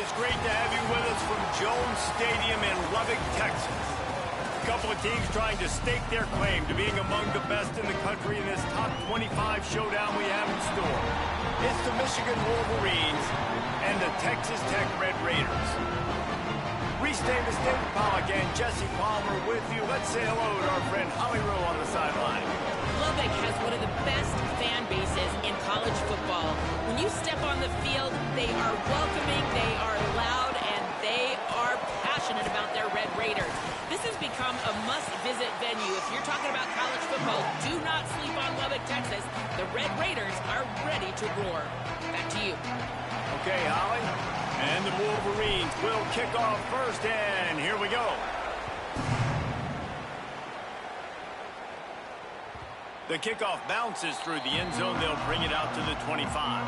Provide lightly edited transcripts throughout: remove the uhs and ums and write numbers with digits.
it's great to have you with us from Jones Stadium in Lubbock, Texas. A couple of teams trying to stake their claim to being among the best in the country in this top 25 showdown we have in store. It's the Michigan Wolverines and the Texas Tech Red Raiders. Reese Davis, David Pollack, and Jesse Palmer with you. Let's say hello to our friend Holly Rowe on the sideline. Lubbock has one of the best fan bases in college football. When you step on the field, they are welcoming, they are loud, and they are passionate about their Red Raiders. This has become a must-visit venue. If you're talking about college football, do not sleep on Lubbock, Texas. The Red Raiders are ready to roar. Back to you. Okay, Holly. And the Wolverines will kick off first, and here we go. The kickoff bounces through the end zone. They'll bring it out to the 25.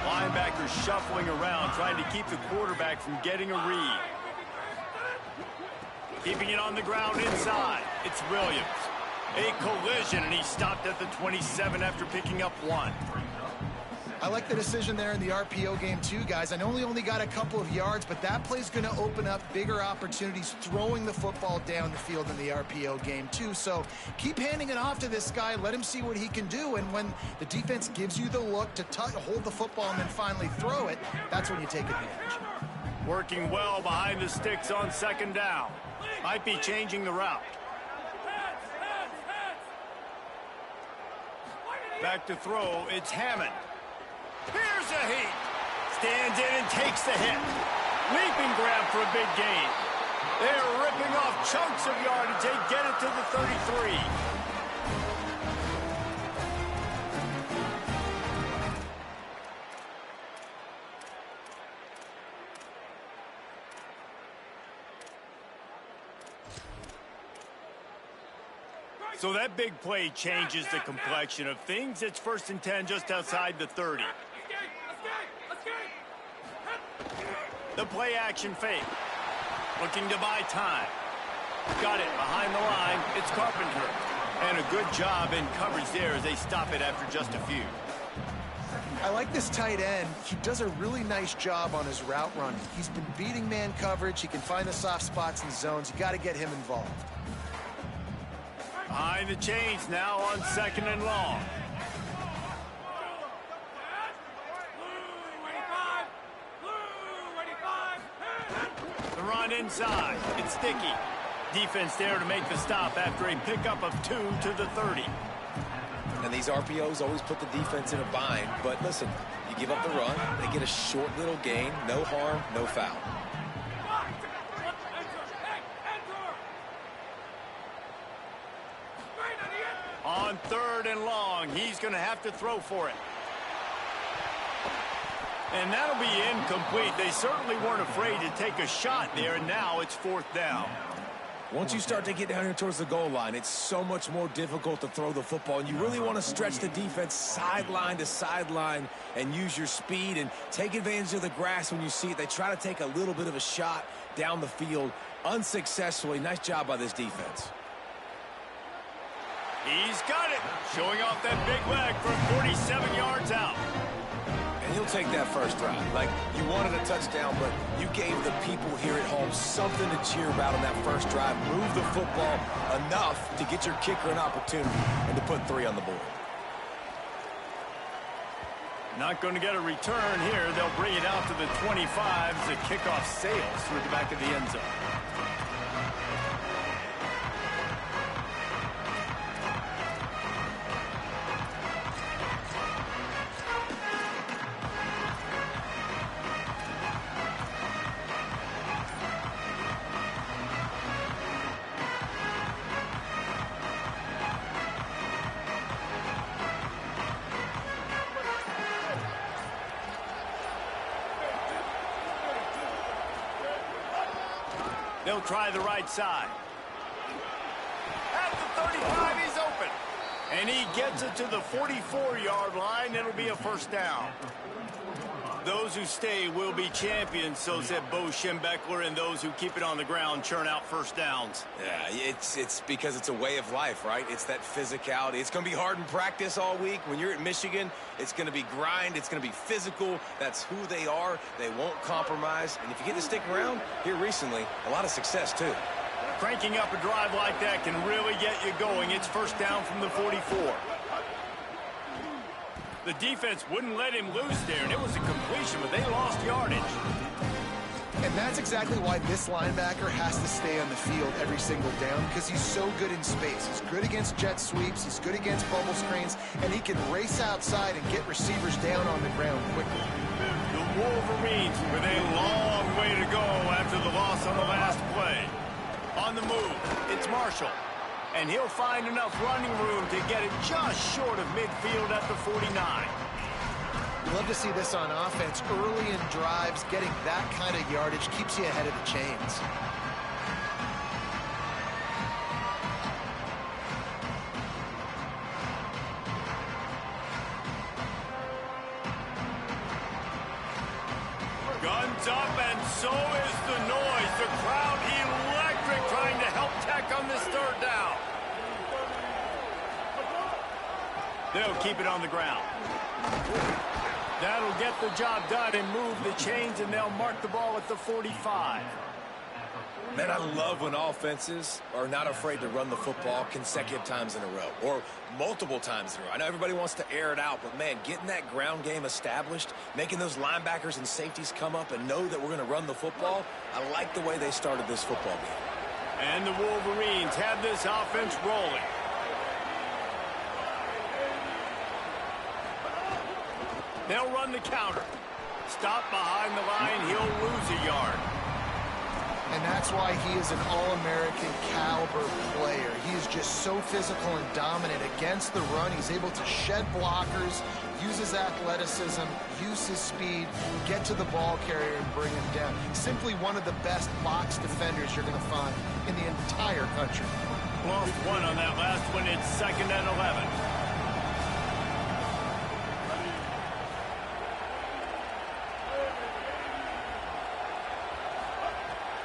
Linebackers shuffling around, trying to keep the quarterback from getting a read. Keeping it on the ground inside. It's Williams. A collision, and he stopped at the 27 after picking up one. I like the decision there in the RPO game too, guys. I know he only got a couple of yards, but that play's going to open up bigger opportunities throwing the football down the field in the RPO game too. So keep handing it off to this guy. Let him see what he can do. And when the defense gives you the look to hold the football and then finally throw it, that's when you take advantage. Working well behind the sticks on second down. Might be changing the route. Back to throw, it's Hammond. Here's a heat. Stands in and takes the hit. Leaping grab for a big gain. They're ripping off chunks of yardage. They get it to the 33. So that big play changes the complexion of things. It's 1st and 10 just outside the 30. The play action fake. Looking to buy time. Got it behind the line. It's Carpenter. And a good job in coverage there as they stop it after just a few. I like this tight end. He does a really nice job on his route running. He's been beating man coverage. He can find the soft spots and zones. You got to get him involved. Behind the chains now on 2nd and long. The run inside. It's Sticky. Defense there to make the stop after a pickup of 2 to the 30. And these RPOs always put the defense in a bind. But listen, you give up the run, they get a short little gain. No harm, no foul. On 3rd and long, he's going to have to throw for it. And that'll be incomplete. They certainly weren't afraid to take a shot there, and now it's 4th down. Once you start to get down here towards the goal line, it's so much more difficult to throw the football, and you really want to stretch the defense sideline to sideline and use your speed and take advantage of the grass when you see it. They try to take a little bit of a shot down the field unsuccessfully. Nice job by this defense. He's got it, showing off that big leg from 47 yards out. And he'll take that first drive. Like, you wanted a touchdown, but you gave the people here at home something to cheer about on that first drive. Move the football enough to get your kicker an opportunity and to put 3 on the board. Not going to get a return here. They'll bring it out to the 25 as the kickoff sails through the back of the end zone. They'll try the right side. At the 35, he's open. And he gets it to the 44-yard line. It'll be a first down. Those who stay will be champions, so said Bo Schembechler, and those who keep it on the ground churn out first downs. Yeah, it's because it's a way of life, right? It's that physicality. It's going to be hard in practice all week. When you're at Michigan, it's going to be grind. It's going to be physical. That's who they are. They won't compromise. And if you get to stick around, here recently, a lot of success, too. Cranking up a drive like that can really get you going. It's first down from the 44. The defense wouldn't let him loose there, and it was a completion, but they lost yardage. And that's exactly why this linebacker has to stay on the field every single down, because he's so good in space. He's good against jet sweeps, he's good against bubble screens, and he can race outside and get receivers down on the ground quickly. The Wolverines with a long way to go after the loss on the last play. On the move, it's Marshall. And he'll find enough running room to get it just short of midfield at the 49. You love to see this on offense. Early in drives, getting that kind of yardage keeps you ahead of the chains. Guns up, and so is the noise. The crowd electric, trying to help Tech on this third down. They'll keep it on the ground. That'll get the job done and move the chains, and they'll mark the ball at the 45. Man, I love when offenses are not afraid to run the football consecutive times in a row or multiple times in a row. I know everybody wants to air it out, but, man, getting that ground game established, making those linebackers and safeties come up and know that we're going to run the football, I like the way they started this football game. And the Wolverines have this offense rolling. They'll run the counter. Stop behind the line, he'll lose a yard. And that's why he is an All-American caliber player. He is just so physical and dominant against the run. He's able to shed blockers, use his athleticism, use his speed, get to the ball carrier and bring him down. Simply one of the best box defenders you're going to find in the entire country. Lost one on that last one. It's 2nd and 11.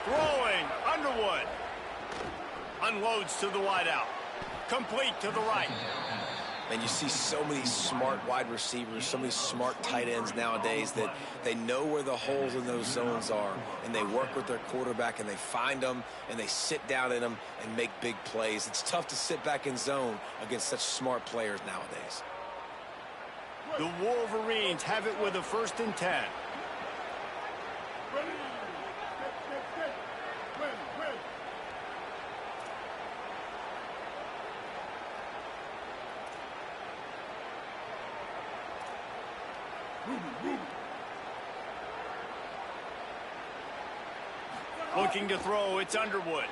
Throwing, Underwood. Unloads to the wideout. Complete to the right. And you see so many smart wide receivers, so many smart tight ends nowadays that they know where the holes in those zones are, and they work with their quarterback, and they find them, and they sit down in them and make big plays. It's tough to sit back in zone against such smart players nowadays. The Wolverines have it with a 1st and 10. Looking to throw, it's Underwood.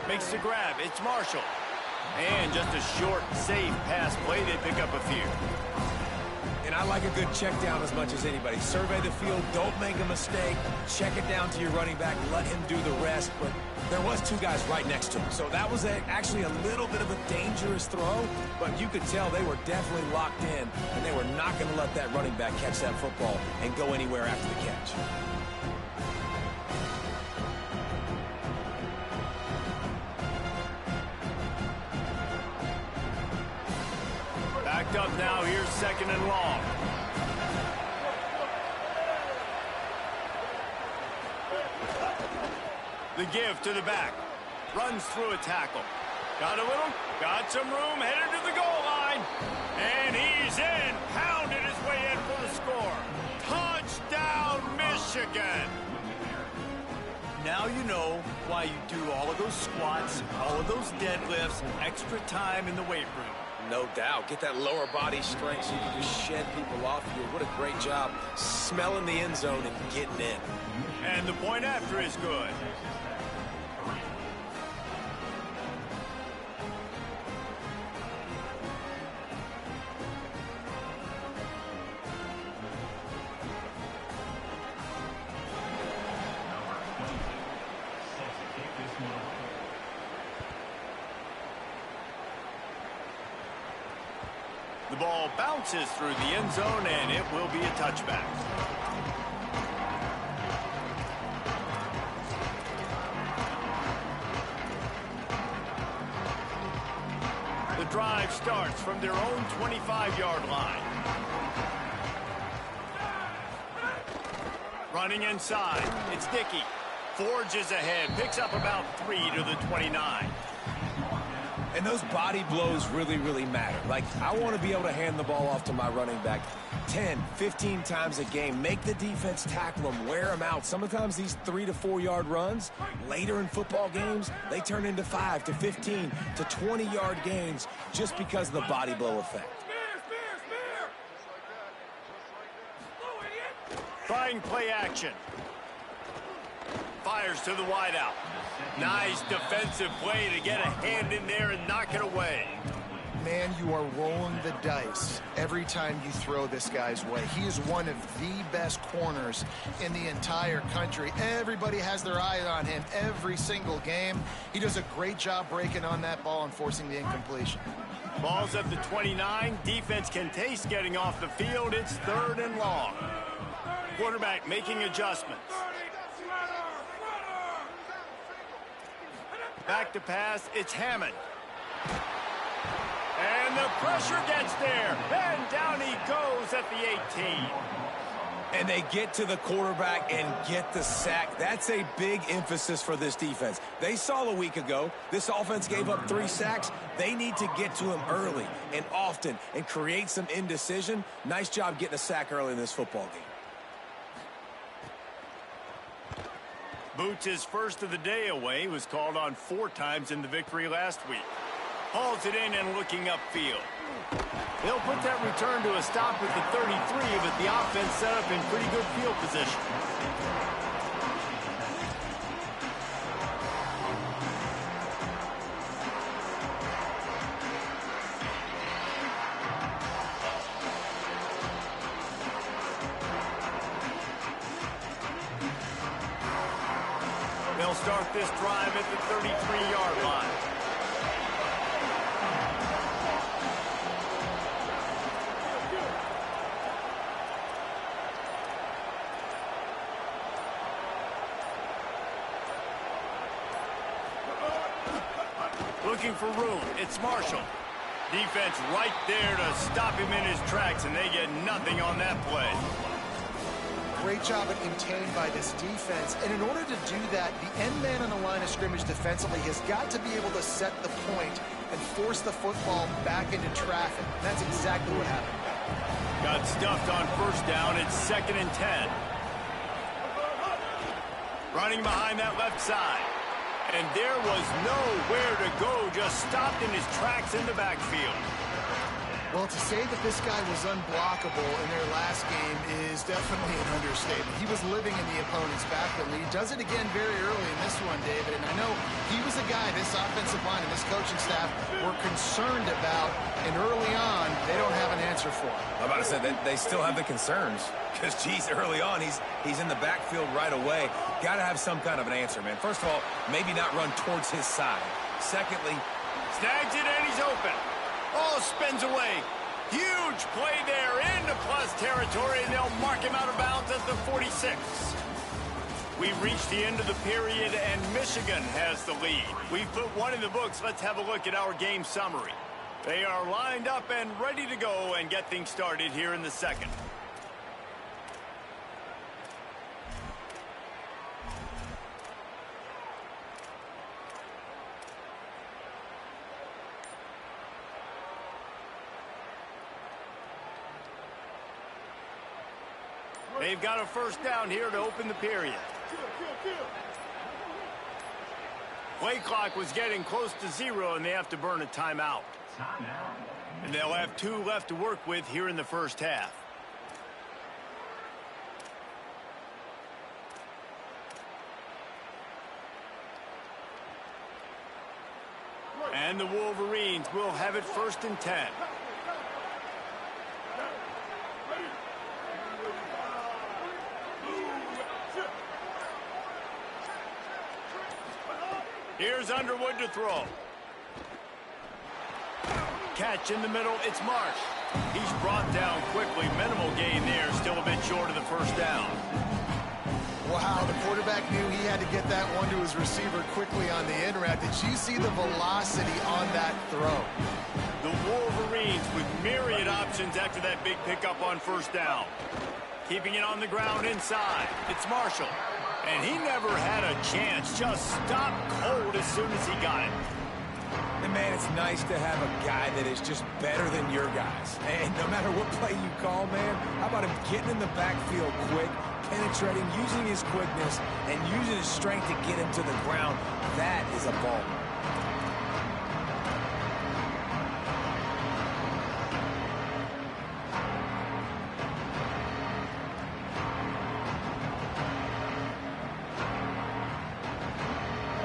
Makes the grab, it's Marshall. And just a short, safe pass play, they pick up a few. And I like a good check down as much as anybody. Survey the field, don't make a mistake. Check it down to your running back, let him do the rest. But there was 2 guys right next to him. So that was actually a little bit of a dangerous throw, but you could tell they were definitely locked in, and they were not going to let that running back catch that football and go anywhere after the catch. Backed up now, here's 2nd and long. The give to the back. Runs through a tackle. Got some room, headed to the goal line. And he's in, pounded his way in for the score. Touchdown, Michigan. Now you know why you do all of those squats, all of those deadlifts, extra time in the weight room. No doubt. Get that lower body strength so you can just shed people off you. What a great job smelling the end zone and getting in. And the point after is good. ball bounces through the end zone, and it will be a touchback. The drive starts from their own 25-yard line. Running inside, it's Dickey. Forges ahead, picks up about 3 to the 29. And those body blows really, really matter. Like, I want to be able to hand the ball off to my running back 10, 15 times a game. Make the defense tackle them, wear them out. Sometimes these 3 to 4 yard runs, later in football games, they turn into 5 to 15 to 20-yard gains just because of the body blow effect. Trying play action. Fires to the wideout. Nice defensive play to get a hand in there and knock it away. Man, you are rolling the dice every time you throw this guy's way. He is one of the best corners in the entire country. Everybody has their eye on him every single game. He does a great job breaking on that ball and forcing the incompletion. Ball's at the 29. Defense can taste getting off the field. It's 3rd and long. Quarterback making adjustments. Back to pass, it's Hammond. And the pressure gets there. And down he goes at the 18. And they get to the quarterback and get the sack. That's a big emphasis for this defense. They saw a week ago, this offense gave up 3 sacks. They need to get to him early and often and create some indecision. Nice job getting a sack early in this football game. Boots his first of the day away. Was called on 4 times in the victory last week. Hauls it in and looking upfield. He'll put that return to a stop at the 33, but the offense set up in pretty good field position. They'll start this drive at the 33-yard line. Looking for room, it's Marshall. Defense right there to stop him in his tracks, and they get nothing on that play. Great job at contained by this defense. And in order to do that, the end man on the line of scrimmage defensively has got to be able to set the point and force the football back into traffic. And that's exactly what happened. Got stuffed on 1st down. It's 2nd and 10. Running behind that left side. And there was nowhere to go. Just stopped in his tracks in the backfield. Well, to say that this guy was unblockable in their last game is definitely an understatement. He was living in the opponent's backfield. He does it again very early in this one, David. And I know he was a guy this offensive line and this coaching staff were concerned about. And early on, they don't have an answer for him. I'm about to say they still have the concerns. Because, geez, early on, he's in the backfield right away. Got to have some kind of an answer, man. First of all, maybe not run towards his side. Secondly, snags it and he's open. Oh, spins away. Huge play there into plus territory, and they'll mark him out of bounds at the 46. We've reached the end of the period, and Michigan has the lead. We've put 1 in the books. Let's have a look at our game summary. They are lined up and ready to go and get things started here in the 2nd. They've got a 1st down here to open the period. Play clock was getting close to 0, and they have to burn a timeout. And they'll have 2 left to work with here in the 1st half. And the Wolverines will have it 1st and 10. Here's Underwood to throw. Catch in the middle, it's Marsh. He's brought down quickly. Minimal gain there. Still a bit short of the first down. Wow, the quarterback knew he had to get that one to his receiver quickly on the in route. Did you see the velocity on that throw? The Wolverines with myriad options after that big pickup on first down. Keeping it on the ground inside. It's Marshall. And he never had a chance. Just stopped cold as soon as he got it. And, man, it's nice to have a guy that is just better than your guys. And no matter what play you call, man, how about him getting in the backfield quick, penetrating, using his quickness, and using his strength to get him to the ground. That is a ball.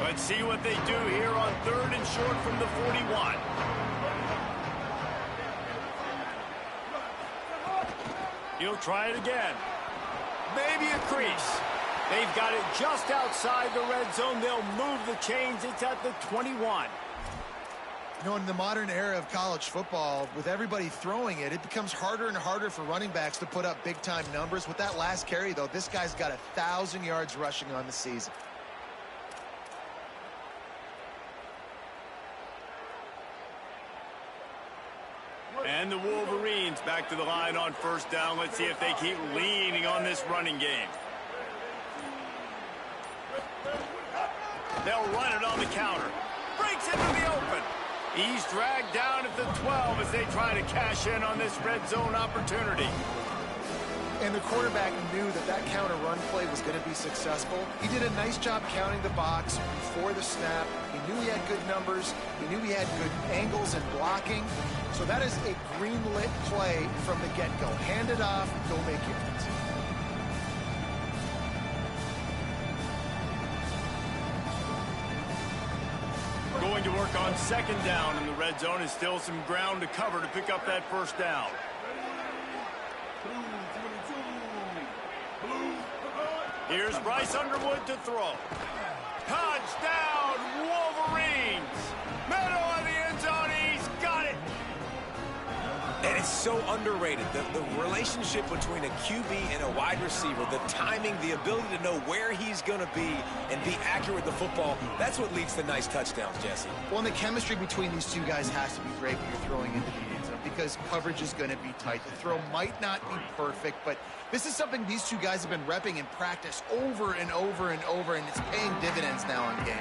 Let's see what they do here on 3rd and short from the 41. He'll try it again. Maybe a crease. They've got it just outside the red zone. They'll move the chains. It's at the 21. You know, in the modern era of college football, with everybody throwing it, it becomes harder and harder for running backs to put up big-time numbers. With that last carry, though, this guy's got 1,000 yards rushing on the season. And the Wolverines back to the line on first down. Let's see if they keep leaning on this running game. They'll run it on the counter. Breaks into the open. He's dragged down at the 12 as they try to cash in on this red zone opportunity. And the quarterback knew that that counter run play was going to be successful. He did a nice job counting the box before the snap. He knew he had good numbers. He knew he had good angles and blocking. So that is a green-lit play from the get-go. Hand it off, go make yards. Going to work on 2nd down in the red zone is still some ground to cover to pick up that first down. Here's Bryce Underwood to throw. Touchdown, Wolverines! Middle of the end zone, he's got it! And it's so underrated. The relationship between a QB and a wide receiver, the timing, the ability to know where he's going to be and be accurate with the football, that's what leads to nice touchdowns, Jesse. Well, and the chemistry between these two guys has to be great when you're throwing into the end zone because coverage is going to be tight. The throw might not be perfect, but this is something these two guys have been repping in practice over and over and over, and it's paying dividends now on game.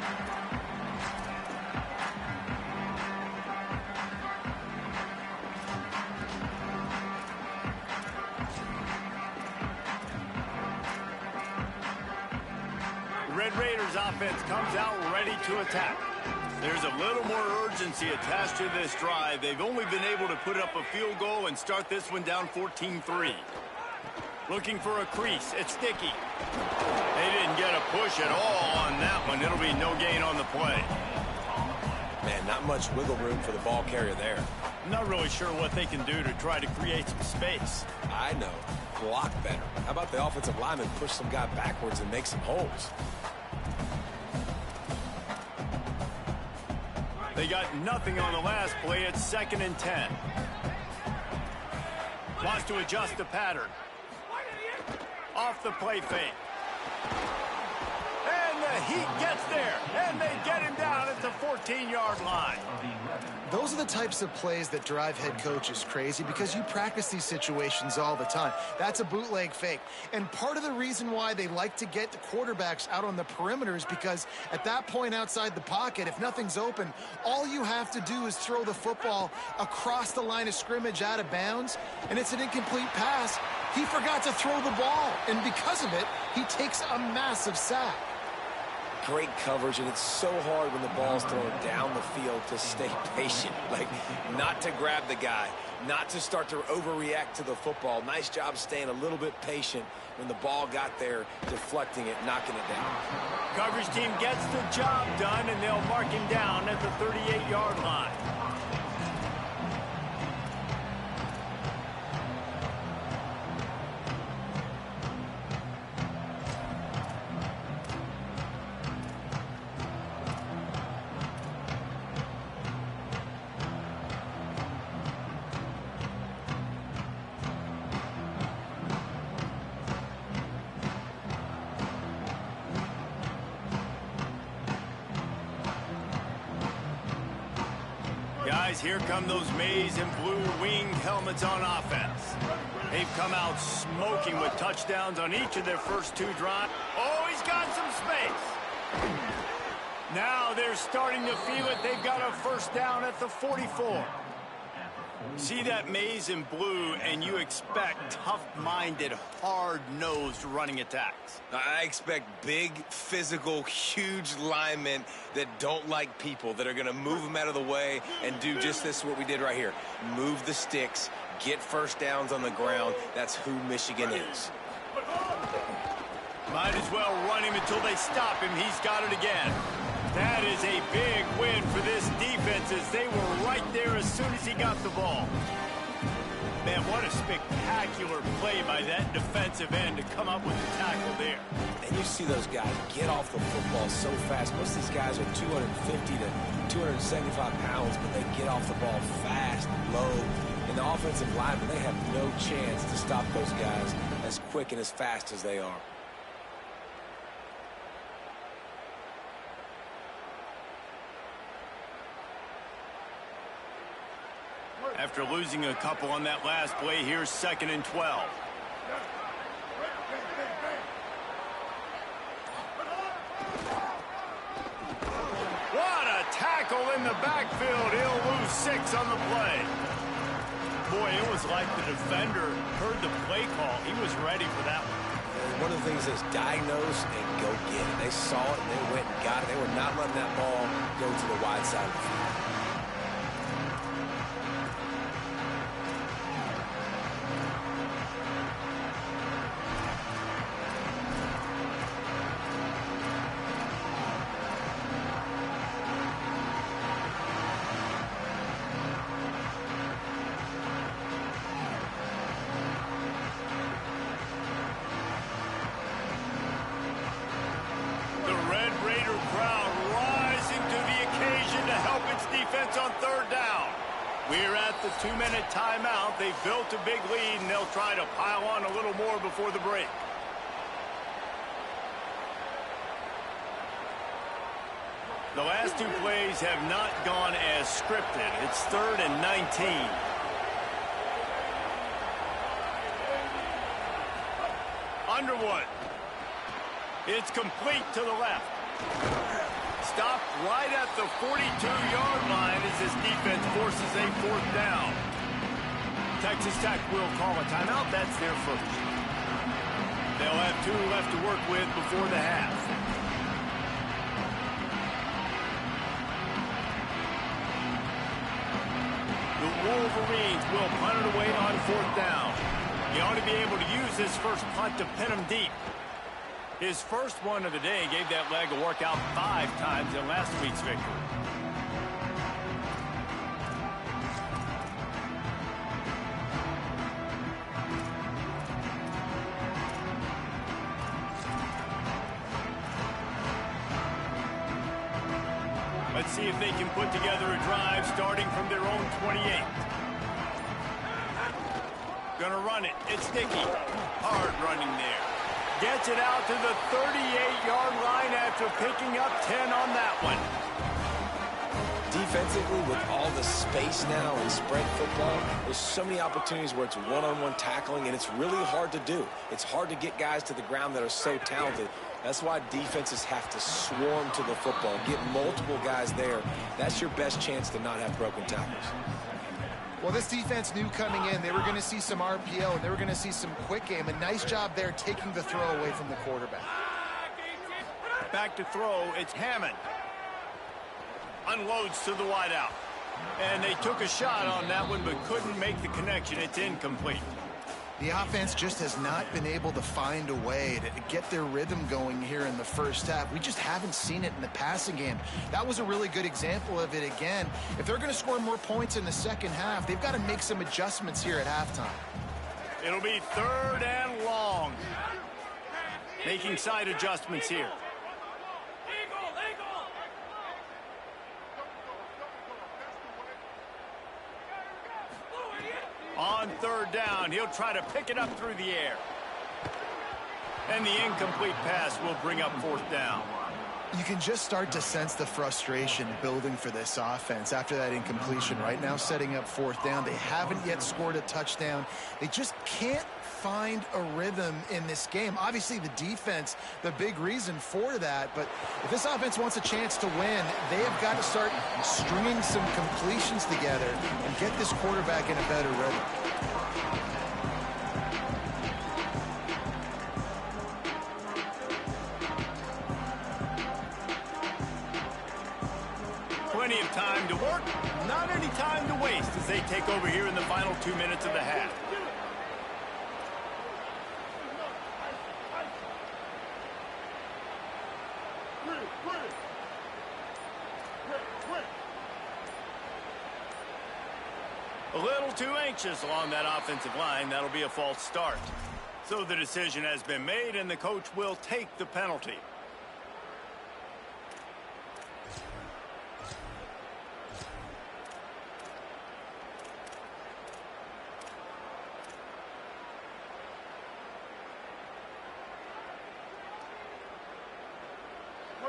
Red Raiders offense comes out ready to attack. There's a little more urgency attached to this drive. They've only been able to put up a field goal and start this one down 14-3. Looking for a crease. It's Sticky. They didn't get a push at all on that one. It'll be no gain on the play. Man, not much wiggle room for the ball carrier there. I'm not really sure what they can do to try to create some space. I know. Block better. How about the offensive lineman push some guy backwards and make some holes? They got nothing on the last play. It's 2nd and 10. Wants to adjust the pattern. Off the play fake. And the Heat gets there. And they get him down at the 14-yard line. Those are the types of plays that drive head coaches crazy because you practice these situations all the time. That's a bootleg fake. And part of the reason why they like to get the quarterbacks out on the perimeter is because at that point outside the pocket, if nothing's open, all you have to do is throw the football across the line of scrimmage out of bounds, and it's an incomplete pass. He forgot to throw the ball, and because of it, he takes a massive sack. Great coverage, and it's so hard when the ball's thrown down the field to stay patient, like not to grab the guy, not to start to overreact to the football. Nice job staying a little bit patient when the ball got there, deflecting it, knocking it down. Coverage team gets the job done, and they'll mark him down at the 38-yard line. as here come those maize and blue winged helmets on offense. They've come out smoking with touchdowns on each of their first 2 drives. Oh, he's got some space. Now they're starting to feel it. They've got a first down at the 44. See that maize and blue, and you expect tough-minded, hard-nosed running attacks. I expect big, physical, huge linemen that don't like people, that are going to move them out of the way and do just this, what we did right here. Move the sticks, get first downs on the ground. That's who Michigan is. Might as well run him until they stop him. He's got it again. That is a big win for this defense as they were right there as soon as he got the ball. Man, what a spectacular play by that defensive end to come up with the tackle there. And you see those guys get off the football so fast. Most of these guys are 250 to 275 pounds, but they get off the ball fast, low. And the offensive linemen, they have no chance to stop those guys as quick and as fast as they are. After losing a couple on that last play, here's 2nd and 12. What a tackle in the backfield. He'll lose 6 on the play. Boy, it was like the defender heard the play call. He was ready for that one. And one of the things is diagnose and go get it. They saw it and they went and got it. They were not letting that ball go to the wide side of the field. On 3rd down. We're at the 2-minute timeout. They've built a big lead, and they'll try to pile on a little more before the break. The last 2 plays have not gone as scripted. It's 3rd and 19. Underwood. It's complete to the left. Stopped right at the 42-yard line as this defense forces a 4th down. Texas Tech will call a timeout. That's their first. They'll have 2 left to work with before the half. The Wolverines will punt it away on 4th down. He ought to be able to use this first punt to pin him deep. His first one of the day gave that leg a workout 5 times in last week's victory. Let's see if they can put together a drive starting from their own 28. Gonna run it. It's Nicky. Hard running there. Gets it out to the 38-yard line after picking up 10 on that one. Defensively, with all the space now in spread football, there's so many opportunities where it's one-on-one tackling, and it's really hard to do. It's hard to get guys to the ground that are so talented. That's why defenses have to swarm to the football, get multiple guys there. That's your best chance to not have broken tackles. Well, this defense knew coming in they were going to see some RPO and they were going to see some quick game. A nice job there taking the throw away from the quarterback. Back to throw, it's Hammond. Unloads to the wideout. And they took a shot on that one but couldn't make the connection. It's incomplete. The offense just has not been able to find a way to get their rhythm going here in the first half. We just haven't seen it in the passing game. That was a really good example of it again. If they're going to score more points in the second half, they've got to make some adjustments here at halftime. It'll be 3rd and long. Making side adjustments here. On 3rd down, he'll try to pick it up through the air. And the incomplete pass will bring up 4th down. You can just start to sense the frustration building for this offense after that incompletion. Right now, setting up 4th down. They haven't yet scored a touchdown. They just can't find a rhythm in this game. Obviously, the defense, the big reason for that. But if this offense wants a chance to win, they have got to start stringing some completions together and get this quarterback in a better rhythm. Plenty of time to work, not any time to waste as they take over here in the final 2 minutes of the half. A little too anxious along that offensive line. That'll be a false start. So the decision has been made, and the coach will take the penalty.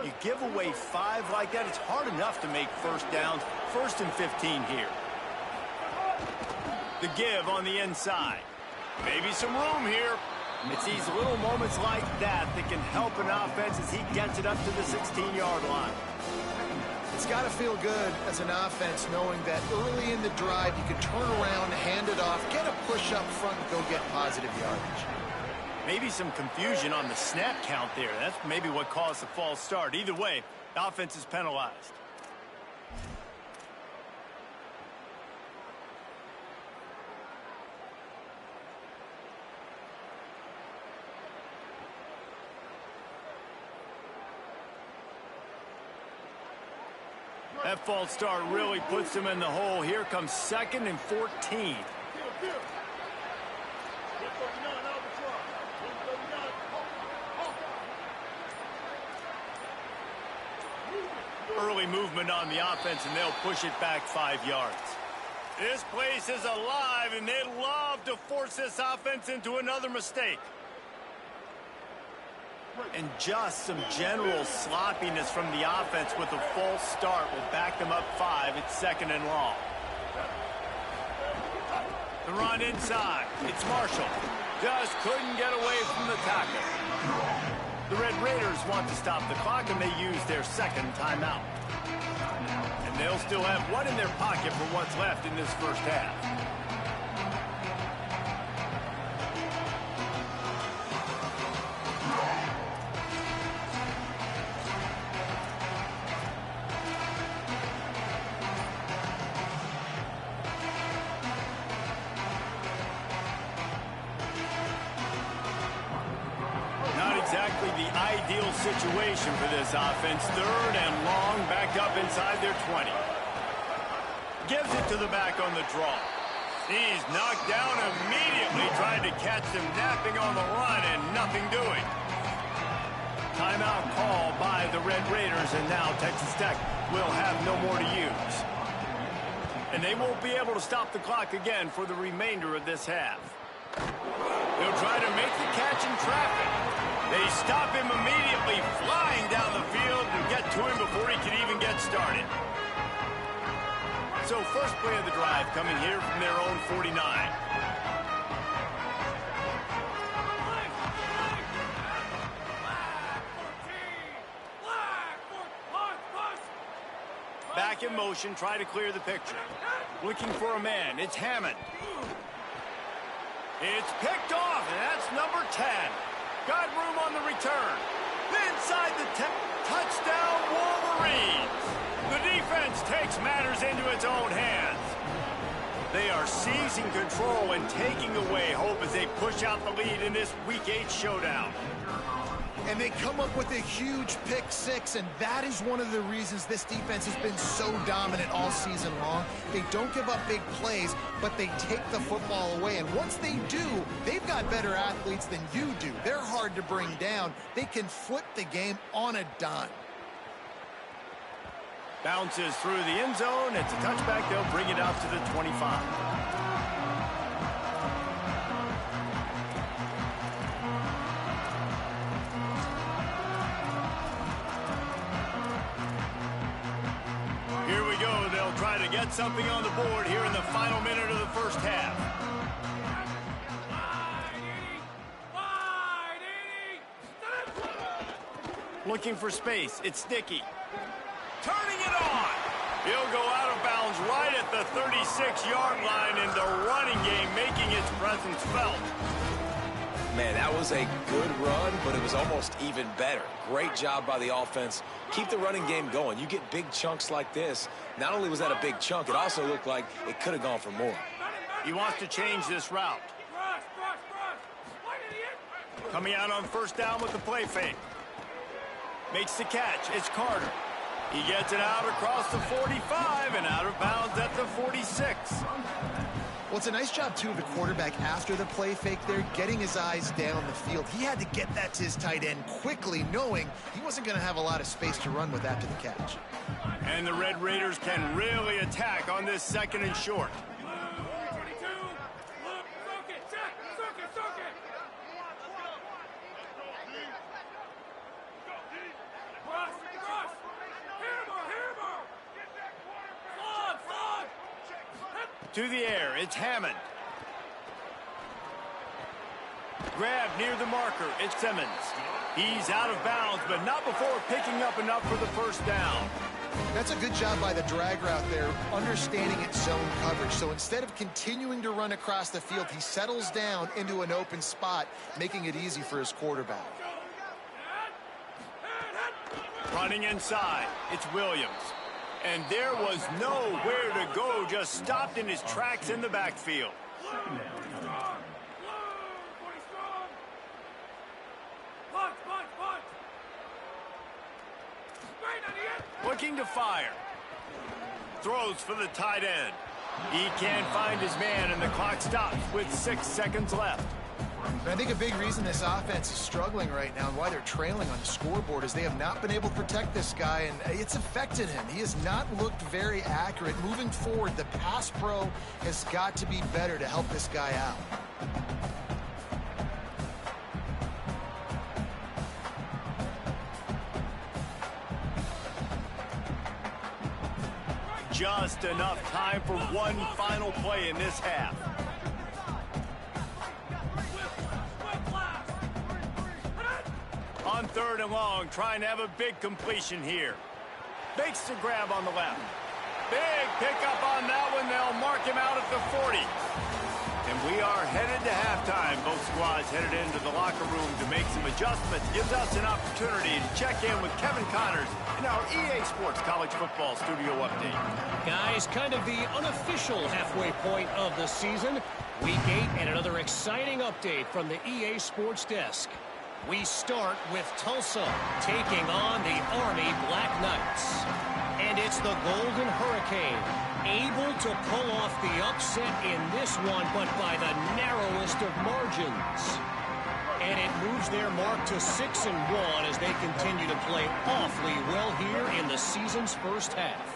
You give away 5 like that, it's hard enough to make first downs. 1st and 15 here. The give on the inside. Maybe some room here. It's these little moments like that that can help an offense as he gets it up to the 16-yard line. It's got to feel good as an offense knowing that early in the drive you can turn around, hand it off, get a push up front, and go get positive yardage. Maybe some confusion on the snap count there. That's maybe what caused the false start. Either way, the offense is penalized. That false start really puts them in the hole. Here comes 2nd and 14. Early movement on the offense, and they'll push it back 5 yards. This place is alive, and they love to force this offense into another mistake. And just some general sloppiness from the offense with a false start will back them up 5. It's 2nd and long. The run inside. It's Marshall. Just couldn't get away from the tackle. The Red Raiders want to stop the clock, and they use their 2nd timeout. And they'll still have one in their pocket for what's left in this first half. Exactly the ideal situation for this offense. 3rd and long, backed up inside their 20. Gives it to the back on the draw. He's knocked down immediately, trying to catch them napping on the run and nothing doing. Timeout call by the Red Raiders, and now Texas Tech will have no more to use. And they won't be able to stop the clock again for the remainder of this half. They'll try to make the catch in traffic. They stop him immediately, flying down the field and get to him before he can even get started. So first play of the drive coming here from their own 49. Back in motion, try to clear the picture. Looking for a man, it's Hammond. It's picked off, and that's number 10. Got room on the return. Inside the 10. Touchdown, Wolverines. The defense takes matters into its own hands. They are seizing control and taking away hope as they push out the lead in this Week 8 showdown. And they come up with a huge pick 6, and that is one of the reasons this defense has been so dominant all season long. They don't give up big plays, but they take the football away. And once they do, they've got better athletes than you do. They're hard to bring down. They can flip the game on a dime. Bounces through the end zone. It's a touchback. They'll bring it out to the 25. go. They'll try to get something on the board here in the final minute of the first half. Looking for space. It's Sticky. Turning it on. He'll go out of bounds right at the 36-yard line, and the running game making its presence felt. Man, that was a good run, but it was almost even better. Great job by the offense. Keep the running game going. You get big chunks like this. Not only was that a big chunk, it also looked like it could have gone for more. He wants to change this route. Coming out on first down with the play fake. Makes the catch. It's Carter. He gets it out across the 45 and out of bounds at the 46. Well, it's a nice job, too, of the quarterback after the play fake there, getting his eyes down the field. He had to get that to his tight end quickly, knowing he wasn't going to have a lot of space to run with after the catch. And the Red Raiders can really attack on this second and short. To the air, it's Hammond. Grab near the marker, it's Simmons. He's out of bounds, but not before picking up enough for the first down. That's a good job by the drag route there, understanding its zone coverage. So instead of continuing to run across the field, he settles down into an open spot, making it easy for his quarterback. Running inside, it's Williams. And there was nowhere to go, just stopped in his tracks in the backfield. Looking to fire. Throws for the tight end. He can't find his man, and the clock stops with 6 seconds left. And I think a big reason this offense is struggling right now and why they're trailing on the scoreboard is they have not been able to protect this guy, and it's affected him. He has not looked very accurate. Moving forward, the pass pro has got to be better to help this guy out. Just enough time for one final play in this half. On third and long, trying to have a big completion here. Makes the grab on the left. Big pickup on that one. They'll mark him out at the 40. And we are headed to halftime. Both squads headed into the locker room to make some adjustments. Gives us an opportunity to check in with Kevin Connors in our EA Sports College Football Studio Update. Guys, kind of the unofficial halfway point of the season. Week 8 and another exciting update from the EA Sports desk. We start with Tulsa taking on the Army Black Knights. And it's the Golden Hurricane able to pull off the upset in this one, but by the narrowest of margins. And it moves their mark to 6-1 as they continue to play awfully well here in the season's first half.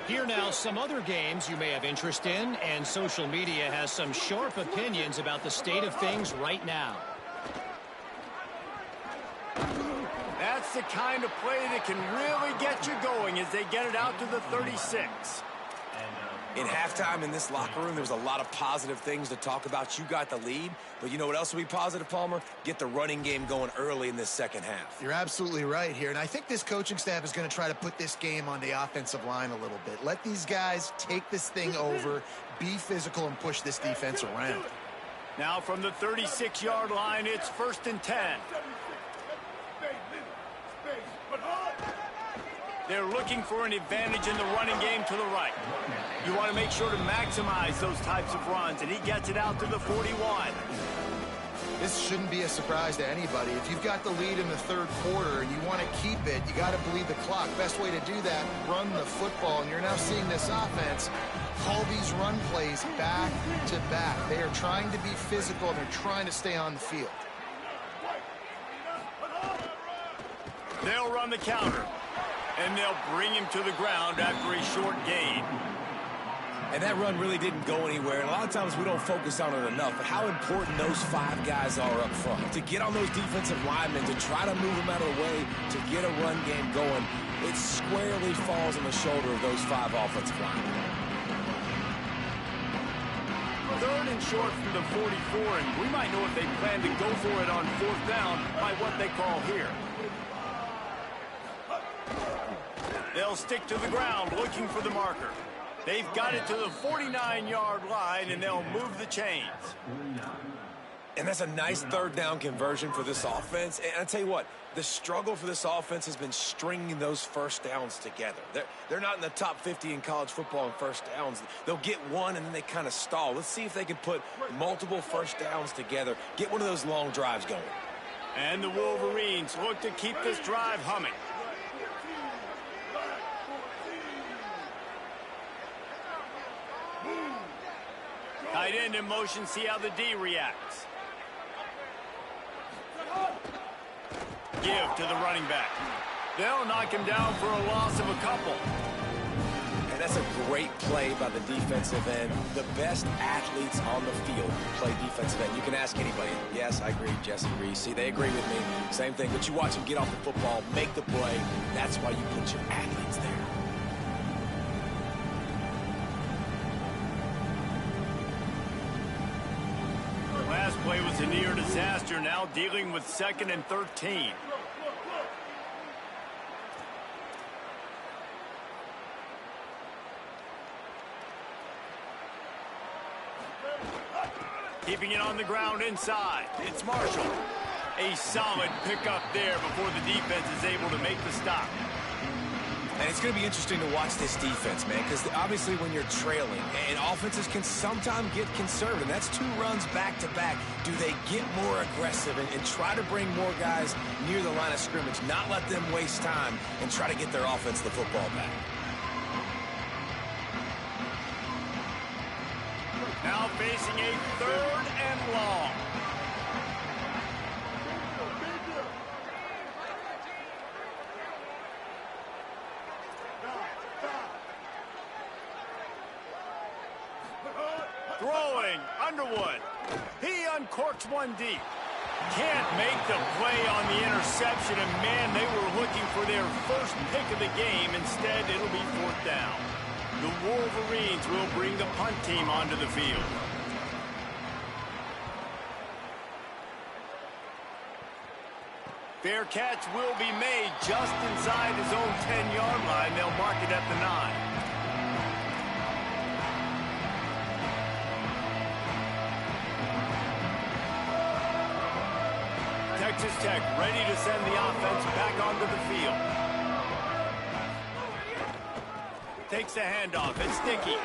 Here now some other games you may have interest in, and social media has some sharp opinions about the state of things right now. That's the kind of play that can really get you going as they get it out to the 36. In halftime in this locker room, there was a lot of positive things to talk about. You got the lead, but you know what else will be positive, Palmer? Get the running game going early in this second half. You're absolutely right here, and I think this coaching staff is going to try to put this game on the offensive line a little bit. Let these guys take this thing over, be physical, and push this defense around. Now from the 36-yard line, it's 1st and 10. They're looking for an advantage in the running game to the right. You want to make sure to maximize those types of runs, and he gets it out to the 41. This shouldn't be a surprise to anybody. If you've got the lead in the third quarter and you want to keep it, you got to bleed the clock. Best way to do that, run the football. And you're now seeing this offense call these run plays back to back. They are trying to be physical, and they're trying to stay on the field. They'll run the counter, and they'll bring him to the ground after a short gain. And that run really didn't go anywhere. And a lot of times we don't focus on it enough. But how important those 5 guys are up front. To get on those defensive linemen, to try to move them out of the way, to get a run game going, it squarely falls on the shoulder of those 5 offensive linemen. 3rd and short from the 44, and we might know if they plan to go for it on 4th down by what they call here. They'll stick to the ground looking for the marker. They've got it to the 49-yard line, and they'll move the chains. And that's a nice 3rd down conversion for this offense. And I tell you what, the struggle for this offense has been stringing those first downs together. They're not in the top 50 in college football in first downs. They'll get one, and then they kind of stall. Let's see if they can put multiple first downs together, get one of those long drives going. And the Wolverines look to keep this drive humming. Tight end in motion, see how the D reacts. Give to the running back. They'll knock him down for a loss of a couple. And that's a great play by the defensive end. The best athletes on the field play defensive end. You can ask anybody. Yes, I agree, Jesse Reese. See, they agree with me. Same thing. But you watch them get off the football, make the play. That's why you put your athletes there. Last play was a near disaster, now dealing with 2nd and 13. Keeping it on the ground inside. It's Marshall. A solid pickup there before the defense is able to make the stop. And it's going to be interesting to watch this defense, man, because obviously when you're trailing, and offenses can sometimes get conservative. That's 2 runs back-to-back. Do they get more aggressive and try to bring more guys near the line of scrimmage, not let them waste time, and try to get their offense the football back? Now facing a 3rd and long. Throwing, Underwood. He uncorks one deep. Can't make the play on the interception, and man, they were looking for their first pick of the game. Instead, it'll be 4th down. The Wolverines will bring the punt team onto the field. Fair catch will be made just inside his own 10-yard line. They'll mark it at the 9. Texas Tech ready to send the offense back onto the field. Takes the handoff. It's Dickey.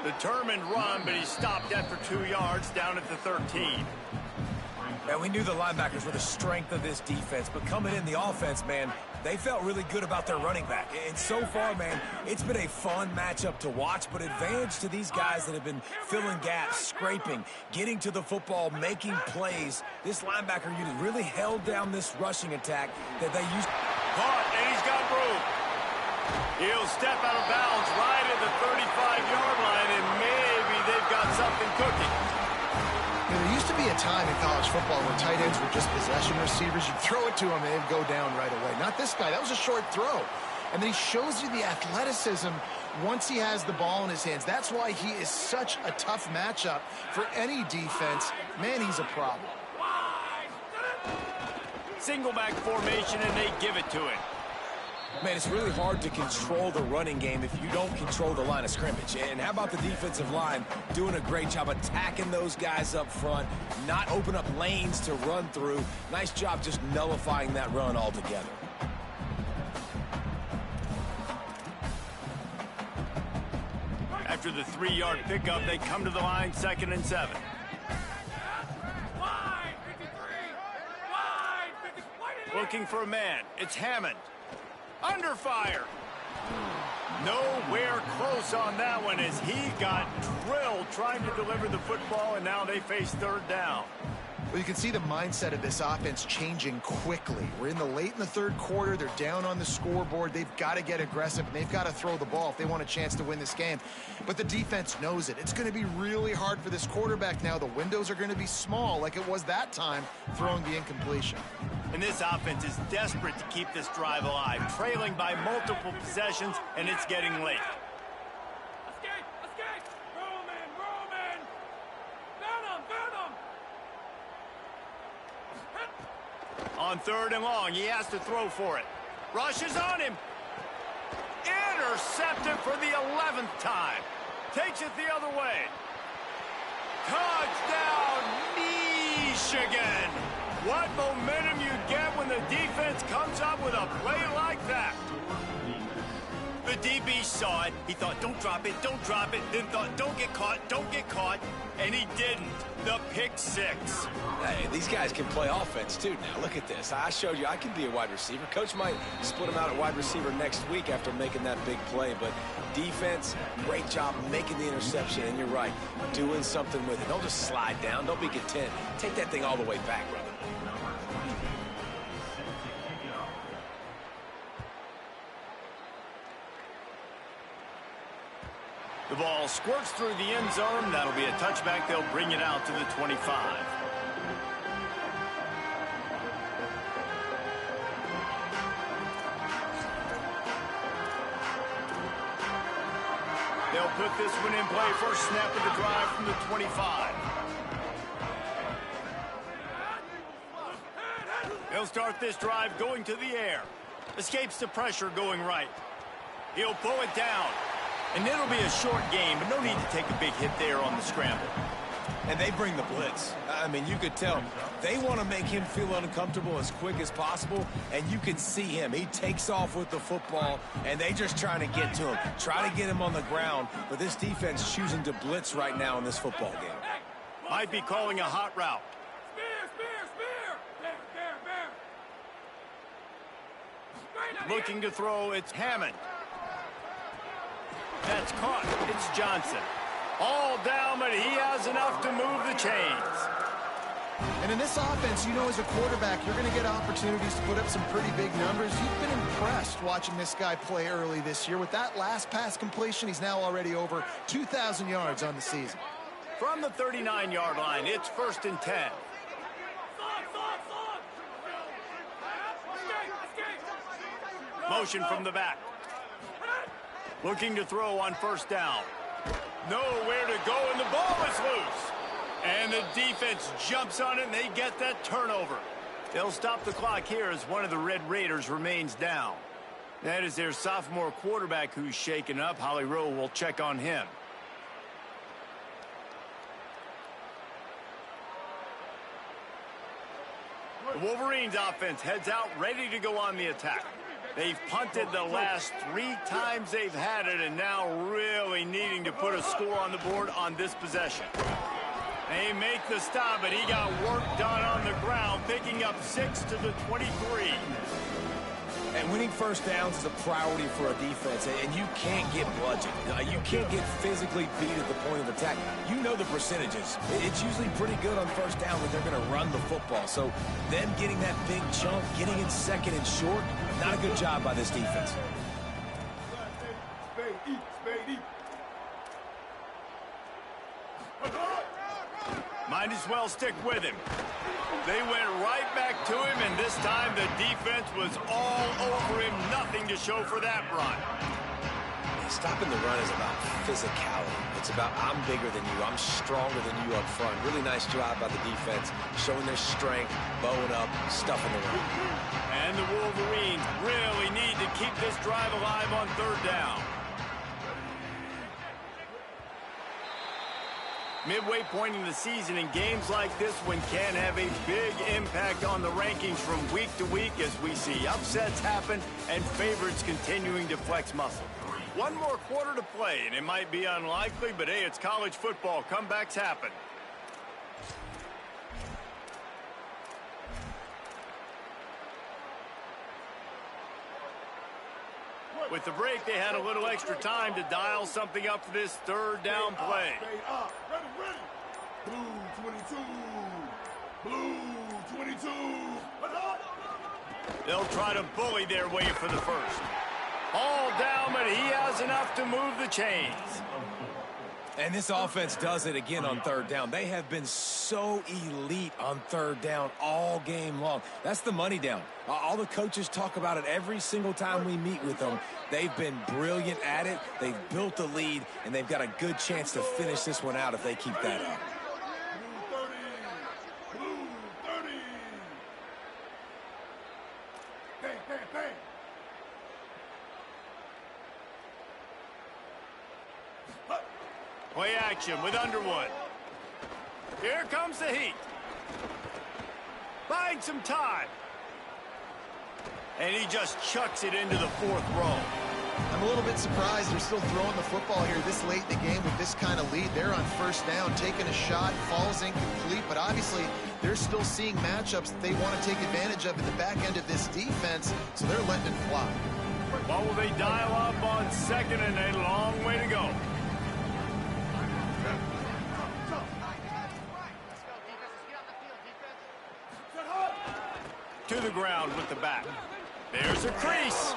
Determined run, but he stopped after 2 yards down at the 13. And we knew the linebackers were the strength of this defense, but coming in the offense, man, they felt really good about their running back. And so far, man, it's been a fun matchup to watch, but advantage to these guys that have been filling gaps, scraping, getting to the football, making plays. This linebacker unit really held down this rushing attack that they used. Caught, and he's got room. He'll step out of bounds right at the 35-yard line, and maybe they've got something cooking. You know, there used to be a time in college football where tight ends were just possession receivers. You'd throw it to them and they'd go down right away. Not this guy. That was a short throw. And then he shows you the athleticism once he has the ball in his hands. That's why he is such a tough matchup for any defense. Man, he's a problem. Single back formation, and they give it to him. Man, it's really hard to control the running game if you don't control the line of scrimmage. And how about the defensive line doing a great job attacking those guys up front, not open up lanes to run through. Nice job just nullifying that run altogether. After the 3-yard pickup, they come to the line, 2nd and 7. Looking for a man. It's Hammond. Under fire. Nowhere close on that one as he got drilled trying to deliver the football, and now they face 3rd down. Well, you can see the mindset of this offense changing quickly. We're late in the third quarter. They're down on the scoreboard. They've got to get aggressive, and they've got to throw the ball if they want a chance to win this game. But the defense knows it. It's going to be really hard for this quarterback now. The windows are going to be small like it was that time throwing the incompletion. And this offense is desperate to keep this drive alive, trailing by multiple possessions, and it's getting late. On third and long, he has to throw for it. Rushes on him. Intercepted for the 11th time. Takes it the other way. Touchdown, Michigan. What momentum you get when the defense comes up with a play like that. The DB saw it. He thought, don't drop it, don't drop it. Then thought, don't get caught. And he didn't. The pick six. Hey, these guys can play offense, too. Now, look at this. I showed you I can be a wide receiver. Coach might split him out at wide receiver next week after making that big play. But defense, great job making the interception. And you're right, doing something with it. Don't just slide down. Don't be content. Take that thing all the way back, brother. The ball squirts through the end zone. That'll be a touchback. They'll bring it out to the 25. They'll put this one in play. First snap of the drive from the 25. They'll start this drive going to the air. Escapes the pressure going right. He'll pull it down. And it'll be a short game, but no need to take a big hit there on the scramble. And they bring the blitz. I mean, you could tell they want to make him feel uncomfortable as quick as possible, and you can see him. He takes off with the football, and they just trying to get to him, try to get him on the ground. But this defense choosing to blitz right now in this football game. Might be calling a hot route. Looking to throw, it's Hammond. That's caught. It's Johnson. All down, but he has enough to move the chains. And in this offense, you know, as a quarterback, you're going to get opportunities to put up some pretty big numbers. You've been impressed watching this guy play early this year. With that last pass completion, he's now already over 2,000 yards on the season. From the 39-yard line, it's 1st and 10. Motion from the back. Looking to throw on first down. Nowhere to go, and the ball is loose. And the defense jumps on it, and they get that turnover. They'll stop the clock here as one of the Red Raiders remains down. That is their sophomore quarterback who's shaken up. Holly Rowe will check on him. The Wolverines offense heads out, ready to go on the attack. They've punted the last 3 times they've had it, and now really needing to put a score on the board on this possession. They make the stop, but he got work done on the ground, picking up 6 to the 23. And winning first downs is a priority for a defense, and you can't get bludgeoned. You can't get physically beat at the point of attack. You know the percentages. It's usually pretty good on first down when they're going to run the football. So them getting that big chunk, getting it second and short, not a good job by this defense. Might as well stick with him. They went right back to him, and this time the defense was all over him. Nothing to show for that run. Stopping the run is about physicality. It's about I'm bigger than you. I'm stronger than you up front. Really nice job by the defense, showing their strength, bowing up, stuffing the run. And the Wolverines really need to keep this drive alive on third down. Midway point in the season, in games like this one can have a big impact on the rankings from week to week as we see upsets happen and favorites continuing to flex muscle. One more quarter to play, and it might be unlikely, but hey, it's college football. Comebacks happen. With the break, they had a little extra time to dial something up for this third down play. Ready. Blue 22. Blue 22. They'll try to bully their way for the first. All down, but he has enough to move the chains. And this offense does it again on third down. They have been so elite on third down all game long. That's the money down. All the coaches talk about it every single time we meet with them. They've been brilliant at it. They've built the lead, and they've got a good chance to finish this one out if they keep that up. Blue 30. Bang, bang, bang. Play action with Underwood. Here comes the heat. Buying some time. And he just chucks it into the fourth row. I'm a little bit surprised they're still throwing the football here this late in the game with this kind of lead. They're on first down, taking a shot, falls incomplete, but obviously they're still seeing matchups that they want to take advantage of at the back end of this defense, so they're letting it fly. What will they dial up on second and a long way to go? To the ground with the back. There's a crease.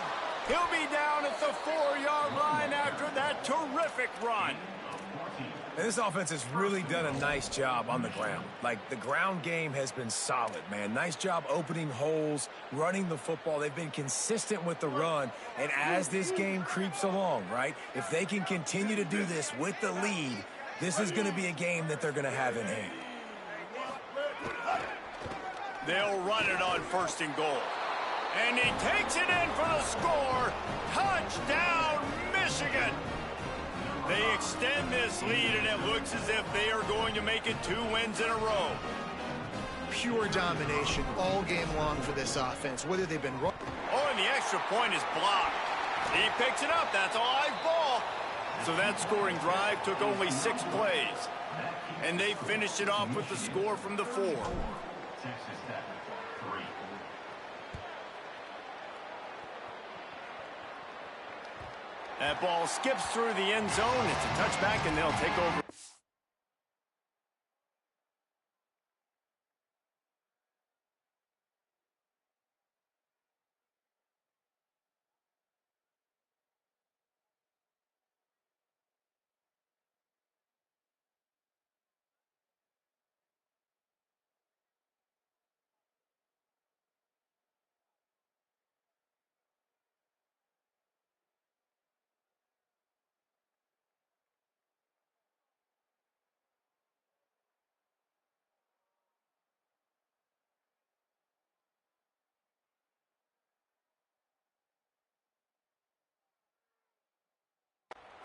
He'll be down at the 4-yard line after that terrific run. And this offense has really done a nice job on the ground. Like, the ground game has been solid, man. Nice job opening holes, running the football. They've been consistent with the run. And as this game creeps along, right, if they can continue to do this with the lead, this is going to be a game that they're going to have in hand. They'll run it on first and goal. And he takes it in for the score. Touchdown, Michigan. They extend this lead, and it looks as if they are going to make it 2 wins in a row. Pure domination all game long for this offense, whether they've been wrong. Oh, and the extra point is blocked. He picks it up. That's a live ball. So that scoring drive took only 6 plays. And they finished it off with the score from the 4. That ball skips through the end zone. It's a touchback, and they'll take over.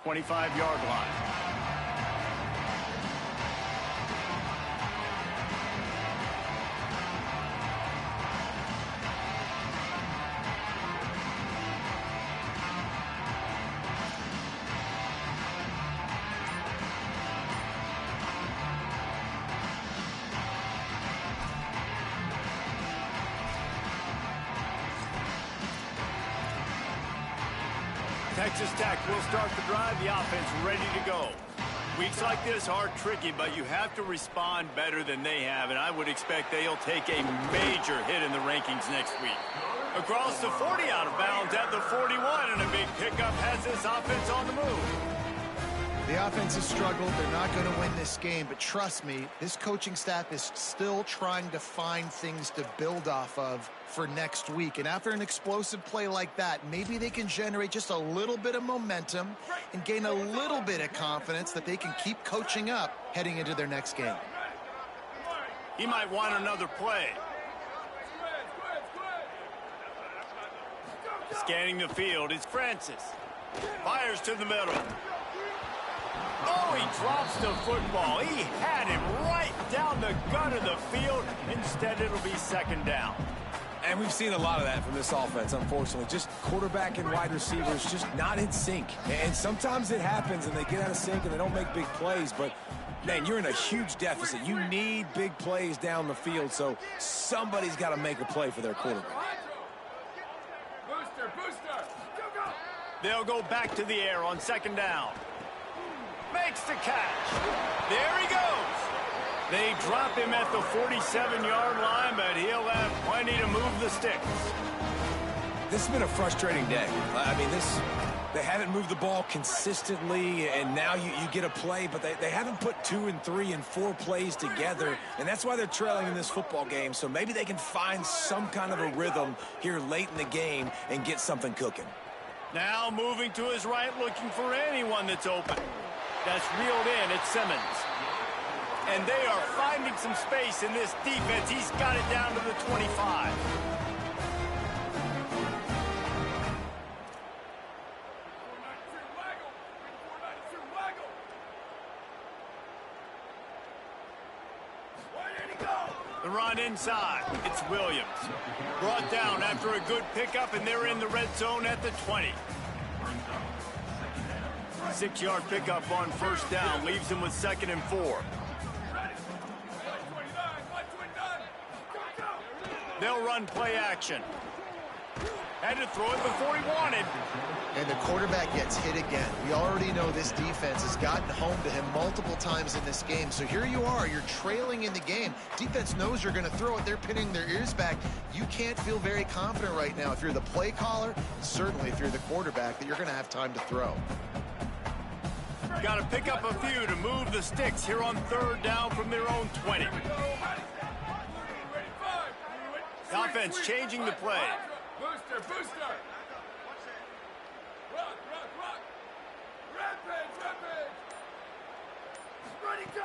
.25-yard line. Texas Tech will start the drive. The offense ready to go. Weeks like this are tricky, but you have to respond better than they have, and I would expect they'll take a major hit in the rankings next week. Across the 40, out of bounds at the 41, and a big pickup has this offense on the move. The offense has struggled. They're not going to win this game, but trust me, this coaching staff is still trying to find things to build off of for next week. And after an explosive play like that, maybe they can generate just a little bit of momentum and gain a little bit of confidence that they can keep coaching up heading into their next game. He might want another play. Scanning the field is Francis. Fires to the middle. Oh, he drops the football. He had him right down the gut of the field. Instead, it'll be second down. And we've seen a lot of that from this offense, unfortunately. Just quarterback and wide receivers just not in sync. And sometimes it happens and they get out of sync and they don't make big plays. But, man, you're in a huge deficit. You need big plays down the field, so somebody's got to make a play for their quarterback. Booster. They'll go back to the air on second down. Makes the catch. There he goes. They drop him at the 47-yard line, but he'll have plenty to move the sticks. This has been a frustrating day. I mean, they haven't moved the ball consistently, and now you get a play, but they haven't put 2 and 3 and 4 plays together, and that's why they're trailing in this football game. So maybe they can find some kind of a rhythm here late in the game and get something cooking. Now moving to his right, looking for anyone that's open. That's reeled in. It's Simmons. And they are finding some space in this defense. He's got it down to the 25. The run inside. It's Williams. Brought down after a good pickup, and they're in the red zone at the 20. 6-yard pickup on first down. Leaves him with 2nd and 4. They'll run play action. Had to throw it before he wanted. And the quarterback gets hit again. We already know this defense has gotten home to him multiple times in this game. So here you are, you're trailing in the game. Defense knows you're going to throw it. They're pinning their ears back. You can't feel very confident right now if you're the play caller, and certainly if you're the quarterback, that you're going to have time to throw. Got to pick up a few to move the sticks here on 3rd down from their own 20. The offense changing the play. Booster, booster. Rock. Rampage.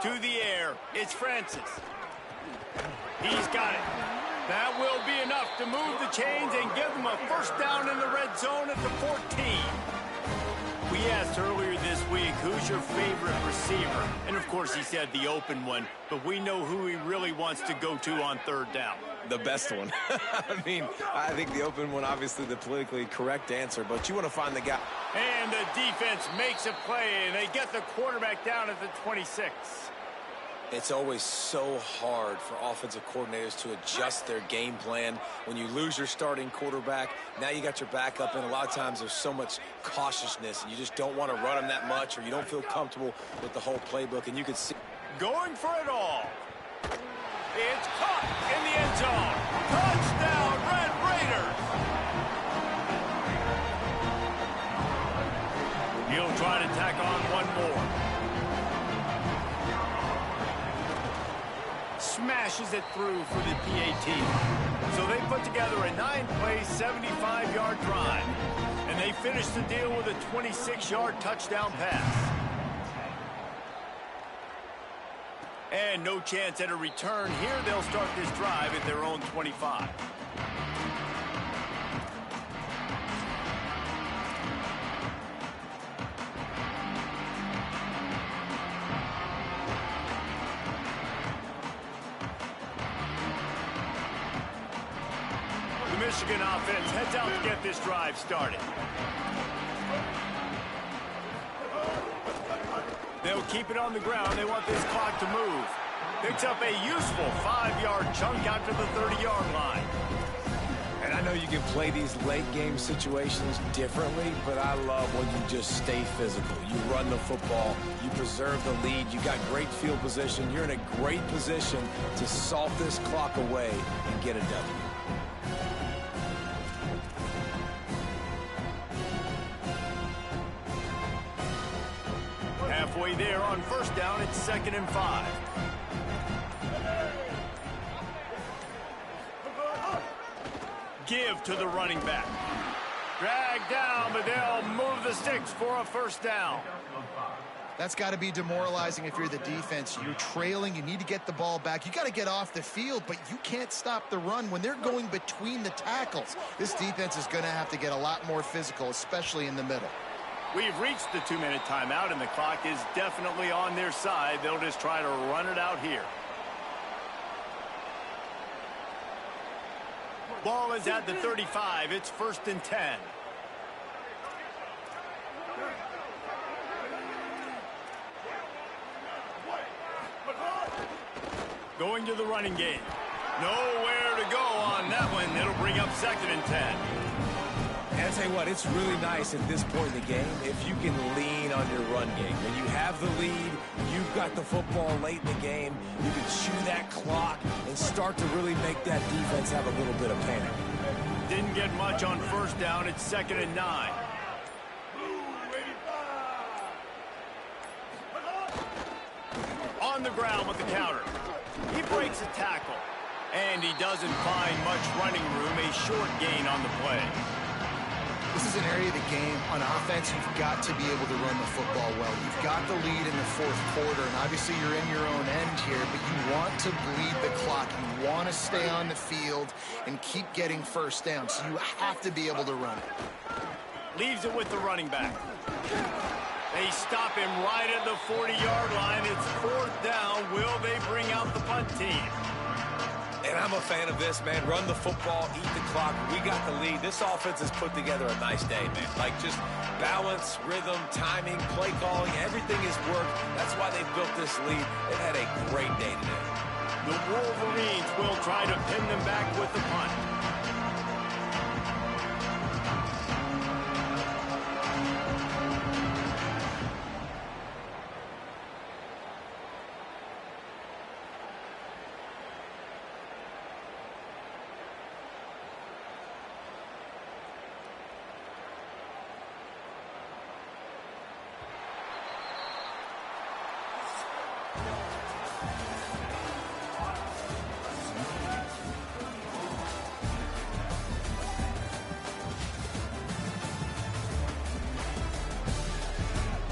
To the air, it's Francis. He's got it. That will be enough to move the chains and give them a first down in the red zone at the 14. We asked earlier this week, who's your favorite receiver? And of course he said the open one, but we know who he really wants to go to on 3rd down. The best one. I mean, I think the open one, obviously the politically correct answer, but you want to find the guy. And the defense makes a play, and they get the quarterback down at the 26. It's always so hard for offensive coordinators to adjust their game plan. When you lose your starting quarterback, now you got your backup, and a lot of times there's so much cautiousness, and you just don't want to run them that much, or you don't feel comfortable with the whole playbook, and you can see. Going for it all. It's caught in the end zone. Touchdown, Red Raiders. He'll try to tack on one more. Smashes it through for the PAT. So they put together a 9-play, 75-yard drive. And they finish the deal with a 26-yard touchdown pass. And no chance at a return here. They'll start this drive at their own 25. The Michigan offense heads out to get this drive started. They'll keep it on the ground. They want this clock to move. Picks up a useful 5-yard chunk out to the 30-yard line. And I know you can play these late game situations differently, but I love when you just stay physical. You run the football, you preserve the lead, you got great field position. You're in a great position to salt this clock away and get a W. Halfway there on first down, it's 2nd and 5. Give to the running back. Drag down, but they'll move the sticks for a first down. That's got to be demoralizing if you're the defense. You're trailing. You need to get the ball back. You got to get off the field, but you can't stop the run when they're going between the tackles. This defense is going to have to get a lot more physical, especially in the middle. We've reached the 2-minute timeout, and the clock is definitely on their side. They'll just try to run it out here. Ball is at the 35. It's 1st and 10. Going to the running game. Nowhere to go on that one. It'll bring up 2nd and 10. And I'll tell you what, it's really nice at this point in the game if you can lean on your run game. When you have the lead, you've got the football late in the game, you can chew that clock and start to really make that defense have a little bit of panic. Didn't get much on first down. It's 2nd and 9. On the ground with the counter. He breaks a tackle. And he doesn't find much running room. A short gain on the play. This is an area of the game, on offense, you've got to be able to run the football well. You've got the lead in the fourth quarter, and obviously you're in your own end here, but you want to bleed the clock. You want to stay on the field and keep getting first down, so you have to be able to run it. Leaves it with the running back. They stop him right at the 40-yard line. It's 4th down. Will they bring out the punt team? And I'm a fan of this, man. Run the football, eat the clock. We got the lead. This offense has put together a nice day, man. Like just balance, rhythm, timing, play calling, everything has worked. That's why they've built this lead. They've had a great day today. The Wolverines will try to pin them back with the punt.